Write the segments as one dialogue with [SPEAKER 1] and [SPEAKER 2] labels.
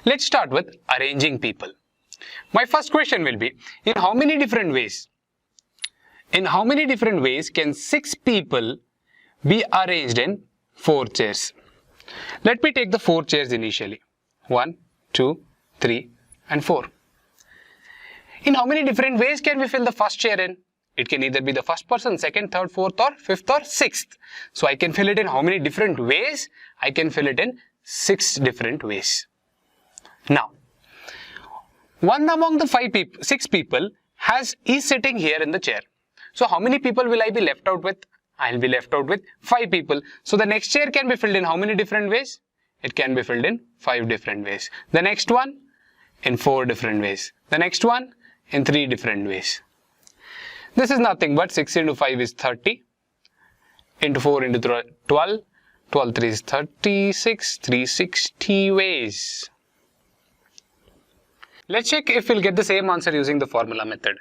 [SPEAKER 1] Let's start with arranging people. My first question will be, in how many different ways can 6 people be arranged in 4 chairs? Let me take the 4 chairs initially. 1, 2, 3 and 4. In how many different ways can we fill the first chair in? It can either be the first person, second, third, fourth or fifth or sixth. So I can fill it in how many different ways? I can fill it in 6 different ways. Now, one among the 6 people is sitting here in the chair. So how many people will I be left out with? I'll be left out with 5 people. So the next chair can be filled in how many different ways? It can be filled in 5 different ways. The next one in 4 different ways. The next one in 3 different ways. This is nothing but 6 into 5 is 30, into 4 into 12, 12 3 is 36, 360 ways. Let's check if we'll get the same answer using the formula method.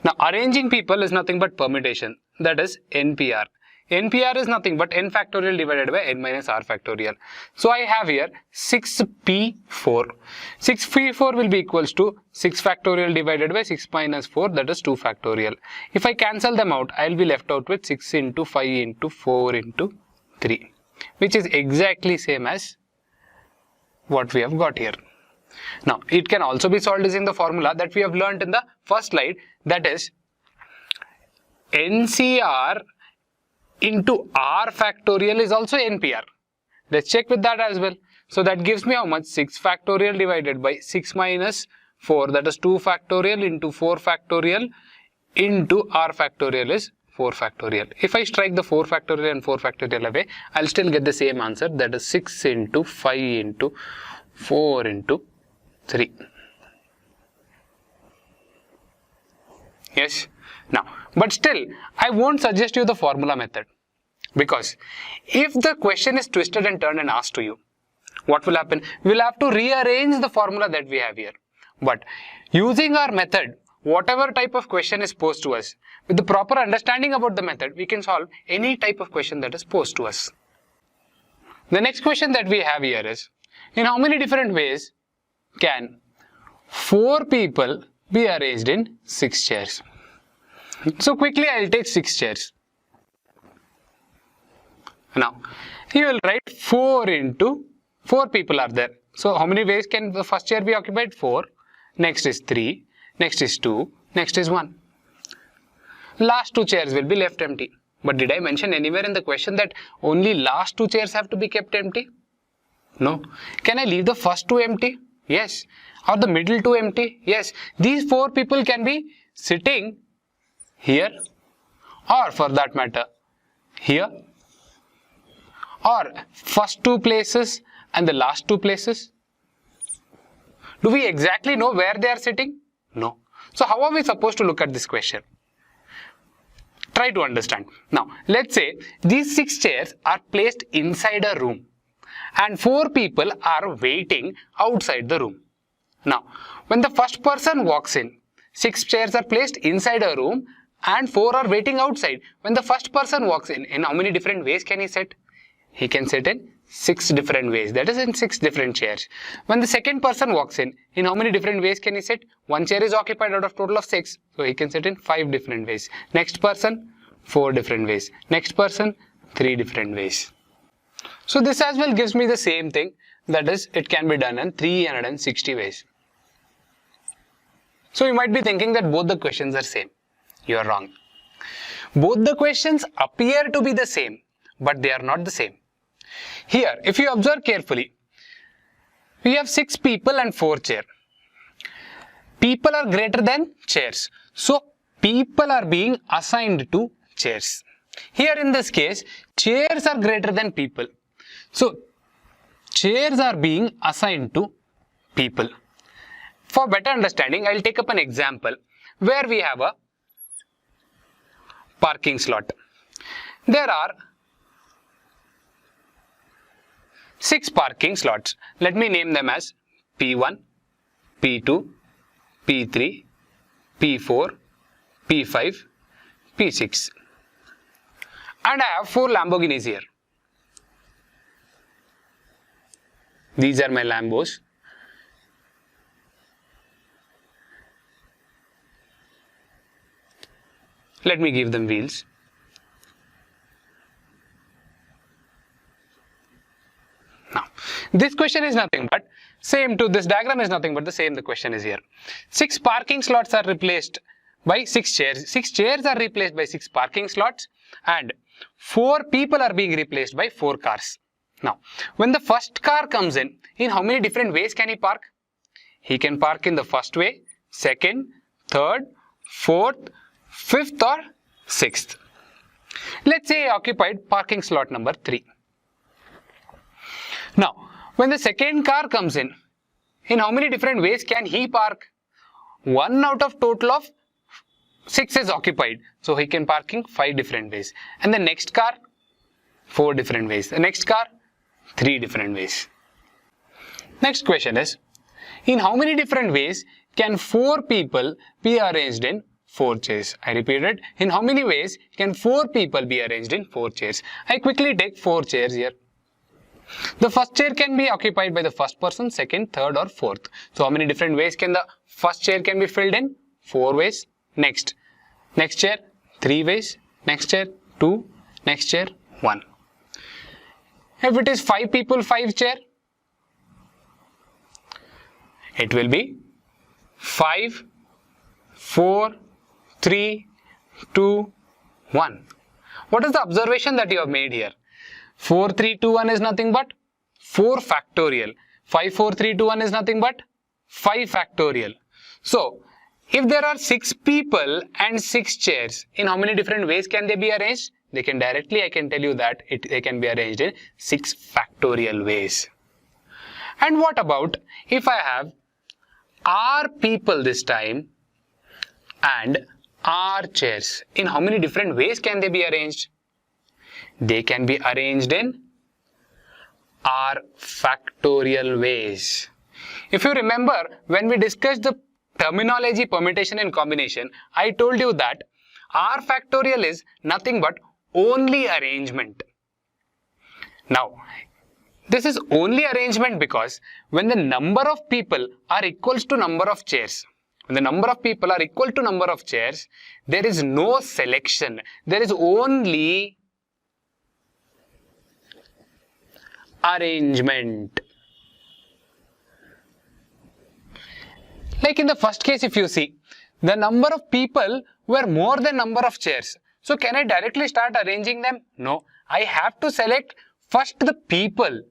[SPEAKER 1] Now arranging people is nothing but permutation, that is NPR. NPR is nothing but n factorial divided by n minus r factorial. So I have here 6p4. 6p4 will be equals to 6 factorial divided by 6 minus 4, that is 2 factorial. If I cancel them out, I will be left out with 6 into 5 into 4 into 3, which is exactly same as what we have got here. Now it can also be solved using the formula that we have learnt in the first slide, that is NCR into r factorial is also NPR. Let's check with that as well. So that gives me how much? 6 factorial divided by 6 minus 4, that is 2 factorial into 4 factorial into r factorial is 4 factorial. If I strike the 4 factorial and 4 factorial away, I'll still get the same answer, that is 6 into 5 into 4 into 3. Yes. Now, but still, I won't suggest you the formula method, because if the question is twisted and turned and asked to you, what will happen? We'll have to rearrange the formula that we have here. But using our method, whatever type of question is posed to us, with the proper understanding about the method, we can solve any type of question that is posed to us. The next question that we have here is, in how many different ways can 4 people be arranged in 6 chairs? So quickly I'll take 6 chairs. Now you will write 4 into 4 people are there. So how many ways can the first chair be occupied? 4. Next is 3. Next is 2. Next is 1. Last 2 chairs will be left empty. But did I mention anywhere in the question that only last 2 chairs have to be kept empty? No. Can I leave the first 2 empty? Yes. Or the middle 2 empty? Yes. These 4 people can be sitting here, or for that matter here, or first 2 places and the last 2 places. Do we exactly know where they are sitting? No. So how are we supposed to look at this question? Try to understand. Now let's say these 6 chairs are placed inside a room and 4 people are waiting outside the room. Now when the first person walks in, 6 chairs are placed inside a room and 4 are waiting outside. When the first person walks in how many different ways can he sit? He can sit in 6 different ways, that is in 6 different chairs. When the second person walks in how many different ways can he sit? 1 chair is occupied out of total of 6, so he can sit in 5 different ways. Next person, 4 different ways. Next person, 3 different ways. So this as well gives me the same thing, that is it can be done in 360 ways. So you might be thinking that both the questions are same. You are wrong. Both the questions appear to be the same, but they are not the same. Here, if you observe carefully, we have 6 people and 4 chairs. People are greater than chairs. So, people are being assigned to chairs. Here in this case, chairs are greater than people. So, chairs are being assigned to people. For better understanding, I will take up an example where we have a parking slot. There are 6 parking slots. Let me name them as P1, P2, P3, P4, P5, P6. And I have 4 Lamborghinis here. These are my Lambos. Let me give them wheels. Now, this question is nothing but same to this diagram is nothing but the same. The question is here. 6 parking slots are replaced by 6 chairs. 6 chairs are replaced by 6 parking slots, and 4 people are being replaced by 4 cars. Now, when the first car comes in how many different ways can he park? He can park in the first way, second, third, fourth, fifth or sixth. Let's say he occupied parking slot number 3. Now, when the second car comes in how many different ways can he park? 1 out of total of 6 is occupied. So he can park in 5 different ways. And the next car, 4 different ways. The next car, 3 different ways. Next question is, in how many different ways can 4 people be arranged in 4 chairs? I repeated, in how many ways can 4 people be arranged in 4 chairs? I quickly take 4 chairs here. The first chair can be occupied by the first person, second, third or fourth. So how many different ways can the first chair can be filled in? 4 ways. Next chair, 3 ways. Next chair, 2. Next chair, 1. If it is 5 people, 5 chair, it will be 5, 4, 3, 2, 1. What is the observation that you have made here? 4, 3, 2, 1 is nothing but 4 factorial. 5, 4, 3, 2, 1 is nothing but 5 factorial. So, if there are 6 people and 6 chairs, in how many different ways can they be arranged? They can directly, I can tell you that they can be arranged in 6 factorial ways. And what about if I have R people this time and R chairs? In how many different ways can they be arranged? They can be arranged in R factorial ways. If you remember, when we discussed the terminology permutation and combination, I told you that R factorial is nothing but only arrangement. Now, this is only arrangement because when the number of people are equals to number of chairs, when the number of people are equal to number of chairs, there is no selection. There is only arrangement. Like in the first case, if you see, the number of people were more than number of chairs. So can I directly start arranging them? No. I have to select first the people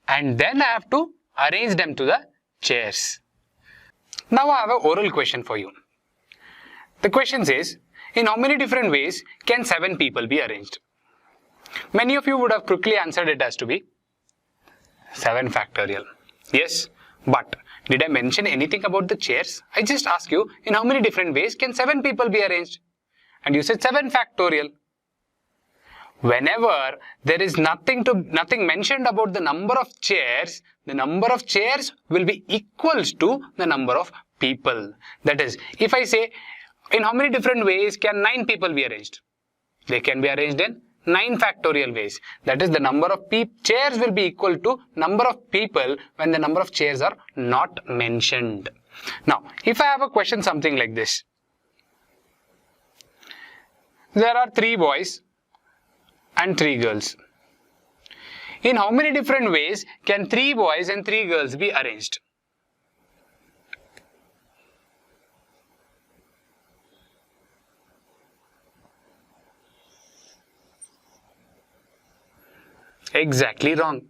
[SPEAKER 1] and then I have to arrange them to the chairs. Now I have an oral question for you. The question says, in how many different ways can 7 people be arranged? Many of you would have quickly answered it as to be 7 factorial. Yes, but did I mention anything about the chairs? I just asked you, in how many different ways can 7 people be arranged? And you said 7 factorial. Whenever there is nothing mentioned about the number of chairs, the number of chairs will be equals to the number of people. That is, if I say, in how many different ways can 9 people be arranged? They can be arranged in 9 factorial ways. That is, the number of chairs will be equal to number of people when the number of chairs are not mentioned. Now, if I have a question something like this. There are 3 boys and 3 girls. In how many different ways can 3 boys and 3 girls be arranged? Exactly wrong.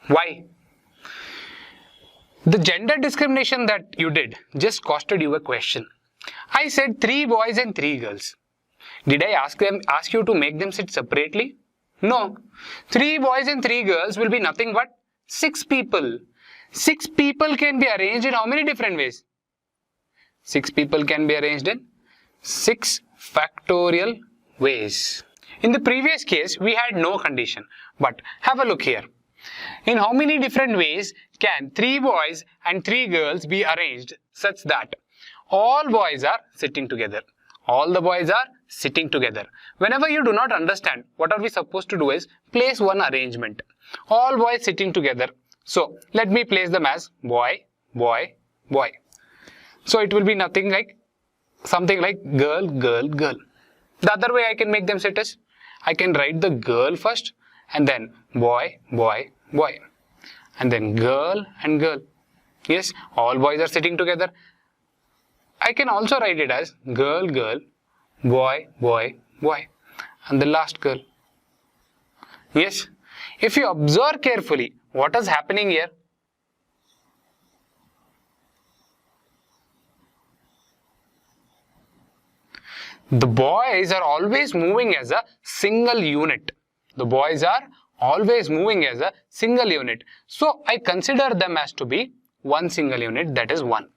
[SPEAKER 1] Why? The gender discrimination that you did just costed you a question. I said 3 boys and 3 girls. Did I ask you to make them sit separately? No. 3 boys and 3 girls will be nothing but 6 people. 6 people can be arranged in how many different ways? 6 people can be arranged in 6 factorial ways. In the previous case, we had no condition. But have a look here. In how many different ways can 3 boys and 3 girls be arranged such that all boys are sitting together? All the boys are sitting together. Whenever you do not understand, what are we supposed to do is place one arrangement. All boys sitting together. So let me place them as boy, boy, boy. So it will be something like girl, girl, girl. The other way I can make them sit is, I can write the girl first and then boy, boy, boy. And then girl and girl. Yes, all boys are sitting together. I can also write it as girl, girl, boy, boy, boy. And the last girl. Yes, if you observe carefully, what is happening here? The boys are always moving as a single unit. The boys are always moving as a single unit. So I consider them as to be one single unit, that is 1.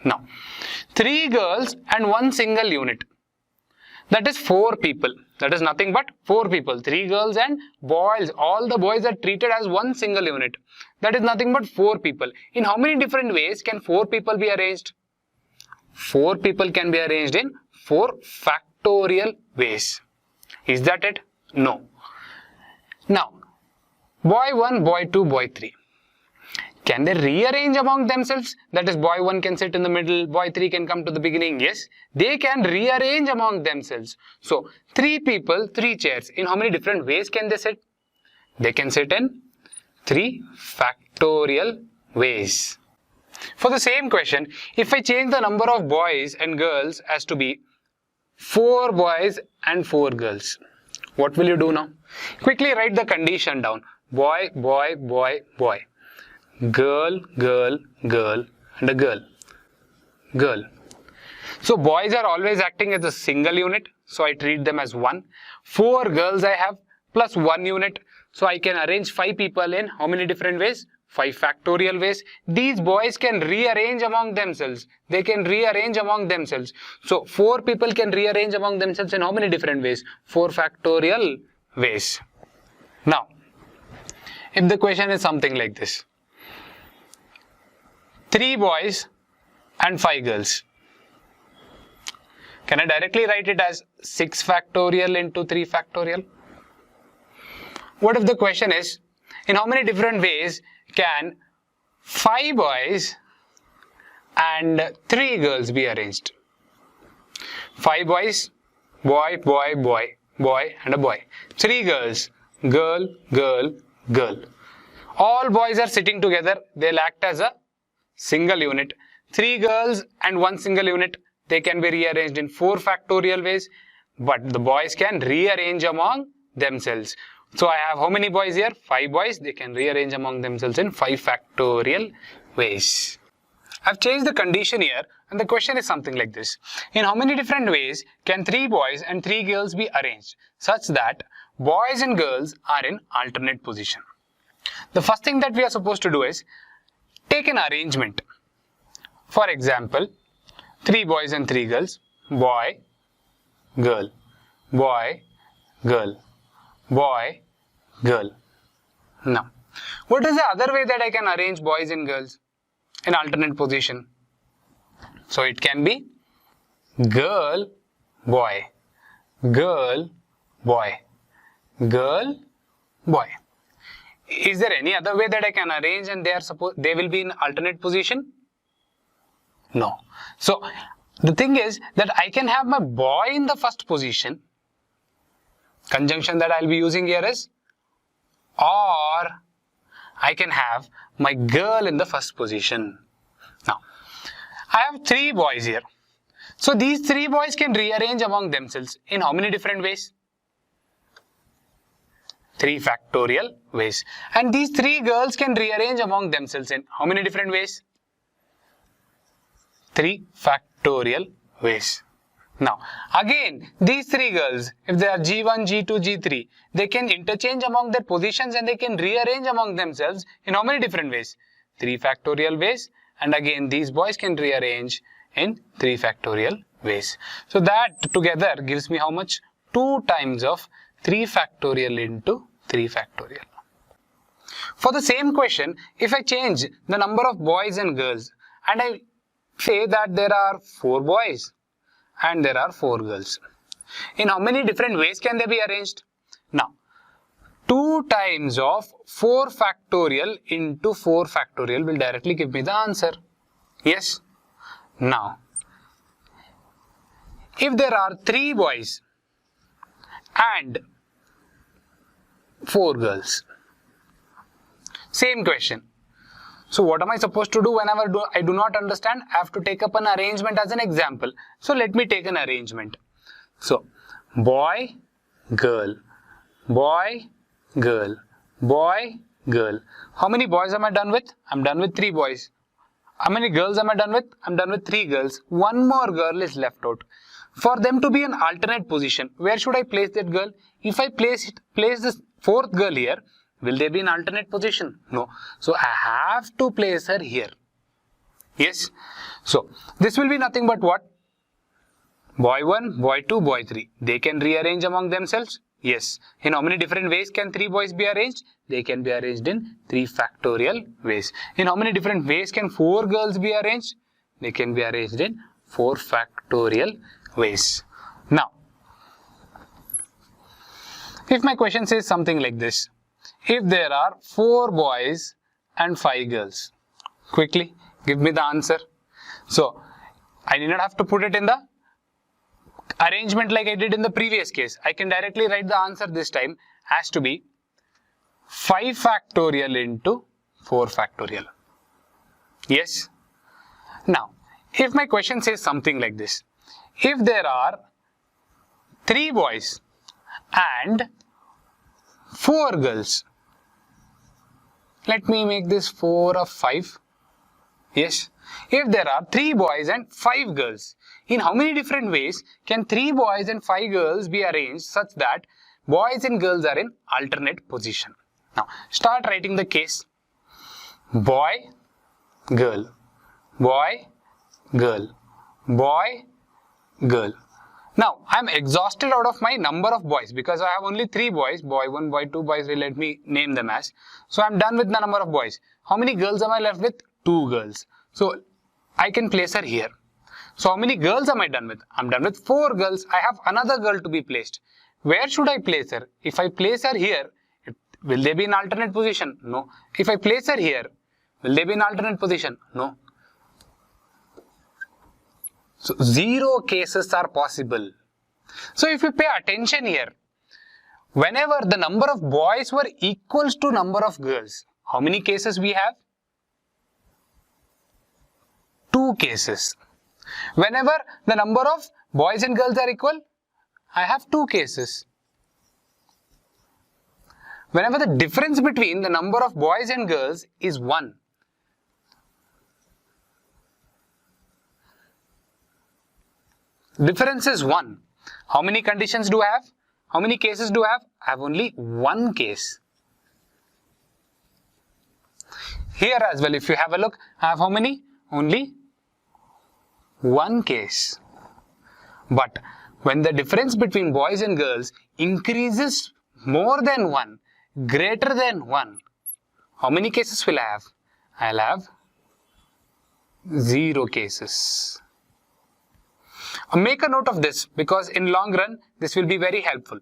[SPEAKER 1] Now, 3 girls and 1 single unit. That is 4 people. That is nothing but 4 people. 3 girls and boys. All the boys are treated as one single unit. That is nothing but 4 people. In how many different ways can 4 people be arranged? 4 people can be arranged in 4 factorial ways. Is that it? No. Now, boy 1, boy 2, boy 3. Can they rearrange among themselves? That is, boy 1 can sit in the middle, boy 3 can come to the beginning. Yes, they can rearrange among themselves. So, 3 people, 3 chairs. In how many different ways can they sit? They can sit in 3 factorial ways. For the same question, if I change the number of boys and girls as to be 4 boys and 4 girls, what will you do now? Quickly write the condition down. Boy, boy, boy, boy. Girl, girl, girl, and a girl. Girl. So boys are always acting as a single unit. So I treat them as 1. 4 girls I have plus 1 unit. So I can arrange 5 people in how many different ways? 5 factorial ways. These boys can rearrange among themselves. They can rearrange among themselves. So 4 people can rearrange among themselves in how many different ways? 4 factorial ways. Now, if the question is something like this. 3 boys and 5 girls. Can I directly write it as 6 factorial into 3 factorial? What if the question is, in how many different ways can 5 boys and 3 girls be arranged? 5 boys, boy, boy, boy, boy and a boy. 3 girls, girl, girl, girl. All boys are sitting together. They'll act as a single unit. 3 girls and 1 single unit. They can be rearranged in 4 factorial ways. But the boys can rearrange among themselves. So I have how many boys here? 5 boys. They can rearrange among themselves in 5 factorial ways. I've changed the condition here and the question is something like this. In how many different ways can 3 boys and 3 girls be arranged such that boys and girls are in alternate position? The first thing that we are supposed to do is take an arrangement. For example, 3 boys and 3 girls, boy, girl, boy, girl, boy, girl. Now, what is the other way that I can arrange boys and girls in alternate position? So it can be girl, boy, girl, boy, girl, boy. Is there any other way that I can arrange and they will be in alternate position? No. So the thing is that I can have my boy in the first position. Conjunction that I'll be using here is, or I can have my girl in the first position. Now, I have 3 boys here. So these 3 boys can rearrange among themselves in how many different ways? 3 factorial ways. And these 3 girls can rearrange among themselves in how many different ways? 3 factorial ways. Now, again, these 3 girls, if they are G1, G2, G3, they can interchange among their positions and they can rearrange among themselves in how many different ways? 3 factorial ways. And again, these boys can rearrange in 3 factorial ways. So that together gives me how much? 2 times of 3 factorial into 3 factorial. For the same question, if I change the number of boys and girls and I say that there are 4 boys and there are 4 girls, in how many different ways can they be arranged? Now, 2 times of 4 factorial into 4 factorial will directly give me the answer. Yes. Now, if there are 3 boys and 4 girls. Same question. So what am I supposed to do whenever I do not understand? I have to take up an arrangement as an example. So let me take an arrangement. So boy, girl, boy, girl, boy, girl. How many boys am I done with? I'm done with 3 boys. How many girls am I done with? I'm done with 3 girls. One more girl is left out. For them to be an alternate position, where should I place that girl? If I place this 4th girl here, will they be in alternate position? No. So I have to place her here. Yes. So this will be nothing but what? Boy 1, boy 2, boy 3. They can rearrange among themselves? Yes. In how many different ways can 3 boys be arranged? They can be arranged in 3 factorial ways. In how many different ways can 4 girls be arranged? They can be arranged in 4 factorial ways. Now, if my question says something like this, if there are 4 boys and 5 girls, quickly give me the answer. So, I need not have to put it in the arrangement like I did in the previous case. I can directly write the answer this time has to be 5 factorial into 4 factorial. Yes. Now, if my question says something like this, if there are 3 boys and 4 girls, let me make this 4 of 5. Yes. If there are 3 boys and 5 girls, in how many different ways can 3 boys and 5 girls be arranged such that boys and girls are in alternate position? Now, start writing the case. Boy, girl, boy, girl, boy, girl. Now, I am exhausted out of my number of boys because I have only 3 boys, boy 1, boy 2, boy 3, let me name them as. So, I am done with the number of boys. How many girls am I left with? 2 girls. So, I can place her here. So, how many girls am I done with? I am done with 4 girls. I have another girl to be placed. Where should I place her? If I place her here, will they be in alternate position? No. If I place her here, will they be in alternate position? No. So, 0 cases are possible. So, if you pay attention here, whenever the number of boys were equals to number of girls, how many cases we have? 2 cases. Whenever the number of boys and girls are equal, I have 2 cases. Whenever the difference between the number of boys and girls is 1, difference is 1. How many conditions do I have? How many cases do I have? I have only 1 case. Here as well, if you have a look, I have how many? Only 1 case. But when the difference between boys and girls increases more than 1, greater than 1, how many cases will I have? I'll have 0 cases. Make a note of this because in long run, this will be very helpful.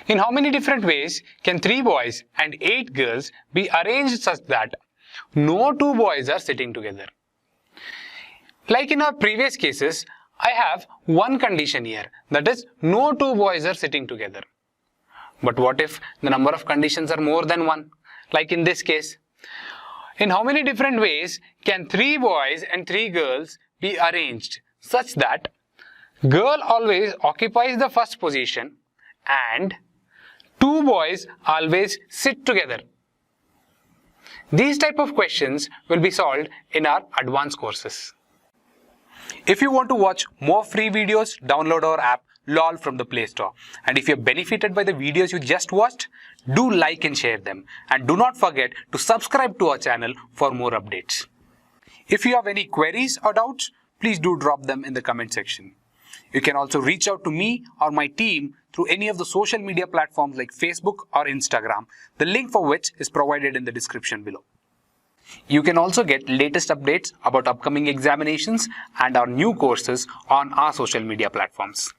[SPEAKER 1] In how many different ways can 3 boys and 8 girls be arranged such that no 2 boys are sitting together? Like in our previous cases, I have one condition here, that is no 2 boys are sitting together. But what if the number of conditions are more than 1? Like in this case, in how many different ways can 3 boys and 3 girls be arranged such that girl always occupies the first position and 2 boys always sit together? These type of questions will be solved in our advanced courses. If you want to watch more free videos, download our app LOL from the Play Store. And if you're benefited by the videos you just watched, do like and share them. And do not forget to subscribe to our channel for more updates. If you have any queries or doubts, please do drop them in the comment section. You can also reach out to me or my team through any of the social media platforms like Facebook or Instagram, the link for which is provided in the description below. You can also get latest updates about upcoming examinations and our new courses on our social media platforms.